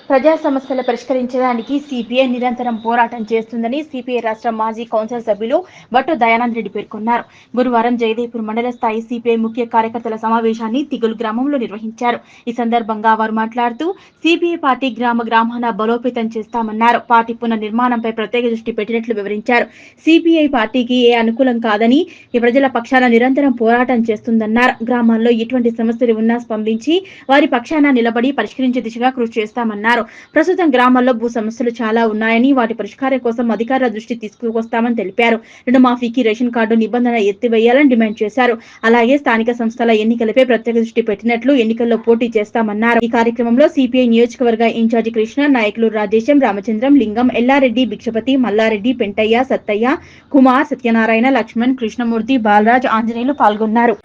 ప్రజా సమస్యలు పరిష్కరించడానికి సిపిఐ నిరంతరం పోరాటం చేస్తుందని సిపిఐ రాష్ట్ర మాజీ కౌన్సిల్ సభ్యులు భట్టు దయానంద్ రెడ్డి పేర్కొన్నారు. గురువారం జయదేవ్పూర్ మండల స్థాయి సిపిఐ ముఖ్య కార్యకర్తల సమావేశాన్ని తిగులు గ్రామంలో నిర్వహించారు. ఈ సందర్భంగా వారు మాట్లాడుతూ సిపిఐ పార్టీ గ్రామాన బలోపేతం చేస్తామన్నారు. పార్టీ పునర్నిర్మాణంపై ప్రత్యేక దృష్టి పెట్టినట్లు వివరించారు. సిపిఐ పార్టీకి ఏ అనుకూలం కాదని ఈ ప్రజల పక్షాన నిరంతరం పోరాటం చేస్తుందన్నారు. గ్రామాల్లో ఎటువంటి సమస్యలు ఉన్నా స్పందించి వారి పక్షాన నిలబడి పరిష్కరించే దిశగా కృషి చేస్తామన్నారు. ప్రస్తుతం గ్రామాల్లో భూ సమస్యలు చాలా ఉన్నాయని వాటి పరిష్కారం కోసం అధికారుల దృష్టి తీసుకువస్తామని తెలిపారు. రుణమాఫీకి రేషన్ కార్డు నిబంధన ఎత్తివేయాలని డిమాండ్ చేశారు. అలాగే స్థానిక సంస్థల ఎన్నికలపై ప్రత్యేక దృష్టి పెట్టినట్లు ఎన్నికల్లో పోటీ చేస్తామన్నారు. ఈ కార్యక్రమంలో సిపిఐ నియోజకవర్గ ఇన్ఛార్జి కృష్ణ, నాయకులు రాజేశం, రామచంద్రం, లింగం, ఎల్లారెడ్డి, భిక్షపతి, మల్లారెడ్డి, పెంటయ్య, సత్తయ్య, కుమార్, సత్యనారాయణ, లక్ష్మణ్, కృష్ణమూర్తి, బాలరాజ్, ఆంజనేయులు పాల్గొన్నారు.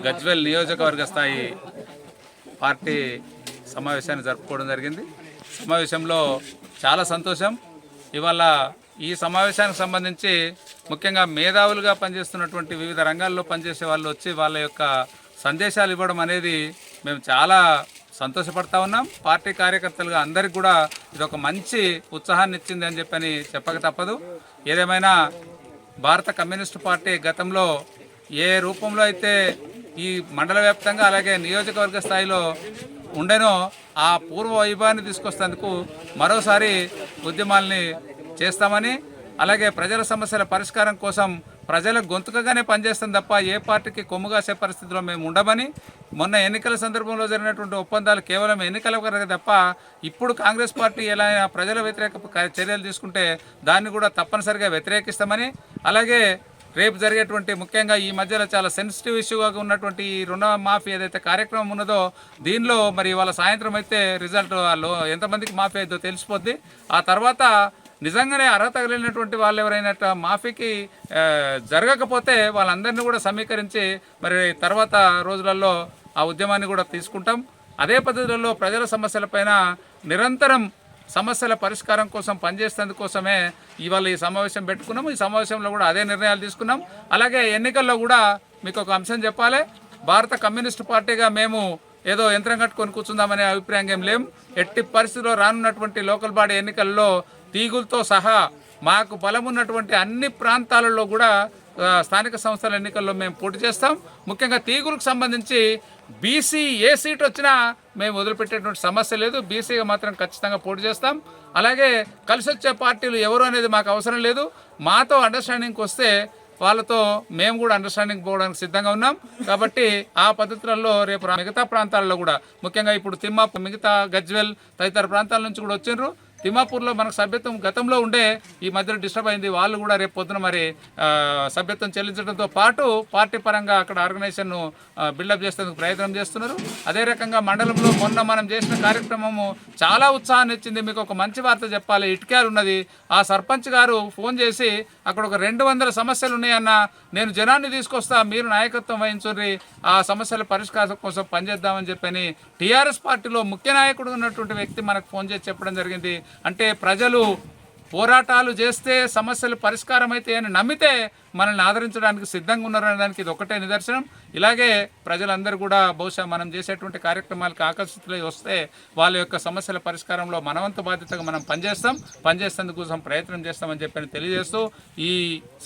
గజ్వేల్ నియోజకవర్గ స్థాయి పార్టీ సమావేశాన్ని జరుపుకోవడం జరిగింది. సమావేశంలో చాలా సంతోషం. ఇవాళ ఈ సమావేశానికి సంబంధించి ముఖ్యంగా మేధావులుగా పనిచేస్తున్నటువంటి వివిధ రంగాల్లో పనిచేసే వాళ్ళు వచ్చి వాళ్ళ యొక్క సందేశాలు ఇవ్వడం అనేది మేము చాలా సంతోషపడతా ఉన్నాం. పార్టీ కార్యకర్తలుగా అందరికి కూడా ఇది ఒక మంచి ఉత్సాహాన్ని ఇచ్చింది అని చెప్పని చెప్పక తప్పదు. ఏదేమైనా భారత కమ్యూనిస్టు పార్టీ గతంలో ఏ రూపంలో అయితే ఈ మండల వ్యాప్తంగా అలాగే నియోజకవర్గ స్థాయిలో ఉండేనో ఆ పూర్వ వైభవాన్ని తీసుకొస్తేందుకు మరోసారి ఉద్యమాల్ని చేస్తామని, అలాగే ప్రజల సమస్యల పరిష్కారం కోసం ప్రజల గొంతుకగానే పనిచేస్తాం తప్ప ఏ పార్టీకి కొమ్ముగాసే పరిస్థితిలో మేము ఉండమని, మొన్న ఎన్నికల సందర్భంలో జరిగినటువంటి ఒప్పందాలు కేవలం ఎన్నికల వరకు తప్ప ఇప్పుడు కాంగ్రెస్ పార్టీ ఎలా ప్రజల వ్యతిరేక చర్యలు తీసుకుంటే దాన్ని కూడా తప్పనిసరిగా వ్యతిరేకిస్తామని, అలాగే రేపు జరిగేటువంటి ముఖ్యంగా ఈ మధ్యలో చాలా సెన్సిటివ్ ఇష్యూగా ఉన్నటువంటి ఈ రుణమాఫీ ఏదైతే కార్యక్రమం ఉన్నదో దీనిలో మరి ఇవాళ సాయంత్రం అయితే రిజల్ట్ ఎంతమందికి మాఫీ అయిద్దో తెలిసిపోద్ది. ఆ తర్వాత నిజంగానే అర్హత కలిగినటువంటి వాళ్ళు ఎవరైనా మాఫీకి జరగకపోతే వాళ్ళందరినీ కూడా సమీకరించి మరి తర్వాత రోజులలో ఆ ఉద్యమాన్ని కూడా తీసుకుంటాం. అదే పద్ధతులలో ప్రజల సమస్యలపైన నిరంతరం సమస్యల పరిష్కారం కోసం పనిచేసేందుకోసమే ఇవాళ ఈ సమావేశం పెట్టుకున్నాము. ఈ సమావేశంలో కూడా అదే నిర్ణయాలు తీసుకున్నాం. అలాగే ఎన్నికల్లో కూడా మీకు ఒక అంశం చెప్పాలి. భారత కమ్యూనిస్టు పార్టీగా మేము ఏదో యంత్రం కట్టుకొని కూర్చుందామనే అభిప్రాయం ఏం లేం. ఎట్టి పరిస్థితుల్లో రానున్నటువంటి లోకల్ బాడీ ఎన్నికల్లో తీగులతో సహా మాకు బలమున్నటువంటి అన్ని ప్రాంతాలలో కూడా స్థానిక సంస్థల ఎన్నికల్లో మేము పోటీ చేస్తాం. ముఖ్యంగా తీగులకు సంబంధించి బీసీ ఏ సీట్ వచ్చినా మేము వదిలిపెట్టేటువంటి సమస్య లేదు. బీసీగా మాత్రం ఖచ్చితంగా పోటీ చేస్తాం. అలాగే కలిసి వచ్చే పార్టీలు ఎవరు అనేది మాకు అవసరం లేదు. మాతో అండర్స్టాండింగ్కి వస్తే వాళ్ళతో మేము కూడా అండర్స్టాండింగ్ పోవడానికి సిద్ధంగా ఉన్నాం. కాబట్టి ఆ పద్ధతులలో రేపు మిగతా ప్రాంతాల్లో కూడా ముఖ్యంగా ఇప్పుడు తిమ్మాపూర్, మిగతా గజ్వేల్ తదితర ప్రాంతాల నుంచి కూడా వచ్చిండ్రు. తిమ్మాపూర్లో మనకు సభ్యత్వం గతంలో ఉండే ఈ మధ్యలో డిస్టర్బ్ అయింది. వాళ్ళు కూడా రేపు పొద్దున మరి సభ్యత్వం చెల్లించడంతో పాటు పార్టీ పరంగా అక్కడ ఆర్గనైజేషన్ను బిల్డప్ చేసేందుకు ప్రయత్నం చేస్తున్నారు. అదే రకంగా మండలంలో మొన్న మనం చేసిన కార్యక్రమము చాలా ఉత్సాహాన్ని ఇచ్చింది. మీకు ఒక మంచి వార్త చెప్పాలి. ఇటుక్యాలు ఉన్నది. ఆ సర్పంచ్ గారు ఫోన్ చేసి అక్కడ ఒక 200 సమస్యలు ఉన్నాయన్న, నేను జనాన్ని తీసుకొస్తా, మీరు నాయకత్వం వహించుర్రి, ఆ సమస్యల పరిష్కారం కోసం పనిచేద్దామని చెప్పని టీఆర్ఎస్ పార్టీలో ముఖ్య నాయకుడు ఉన్నటువంటి వ్యక్తి మనకు ఫోన్ చేసి చెప్పడం జరిగింది. అంటే ప్రజలు పోరాటాలు చేస్తే సమస్యలు పరిష్కారం అయితే అని నమ్మితే మనల్ని ఆదరించడానికి సిద్ధంగా ఉన్నారనడానికి ఇది ఒకటే నిదర్శనం. ఇలాగే ప్రజలందరూ కూడా బహుశా మనం చేసేటువంటి కార్యక్రమాలకు ఆకర్షితులై వస్తే వాళ్ళ యొక్క సమస్యల పరిష్కారంలో మనవంతు బాధ్యతగా మనం పనిచేసేందుకు ప్రయత్నం చేస్తామని చెప్పని తెలియజేస్తూ ఈ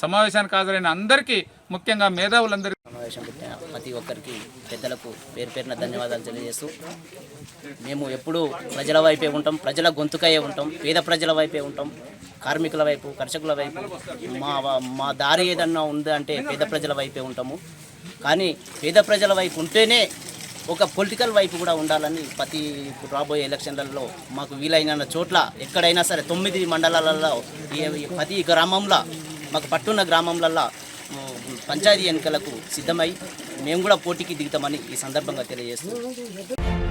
సమావేశానికి హాజరైన అందరికీ, ముఖ్యంగా మేధావులందరికీ సమావేశం పెట్టిన ప్రతి ఒక్కరికి పెద్దలకు పేరు పేరున ధన్యవాదాలు తెలియజేస్తూ, మేము ఎప్పుడూ ప్రజల వైపే ఉంటాం, ప్రజల గొంతుకయ్యే ఉంటాం, పేద ప్రజల వైపే ఉంటాం, కార్మికుల వైపు, కర్షకుల వైపు, మా దారి ఏదన్నా ఉందంటే పేద ప్రజల వైపే ఉంటాము. కానీ పేద ప్రజల వైపు ఉంటేనే ఒక పొలిటికల్ వైపు కూడా ఉండాలని ప్రతి రాబోయే ఎలక్షన్లలో మాకు వీలైన చోట్ల ఎక్కడైనా సరే 9 మండలాలలో ప్రతి గ్రామంలో మాకు పట్టున్న గ్రామంలలో పంచాయతీ ఎన్నికలకు సిద్ధమై మేము కూడా పోటీకి దిగుతామని ఈ సందర్భంగా తెలియజేస్తున్నాం.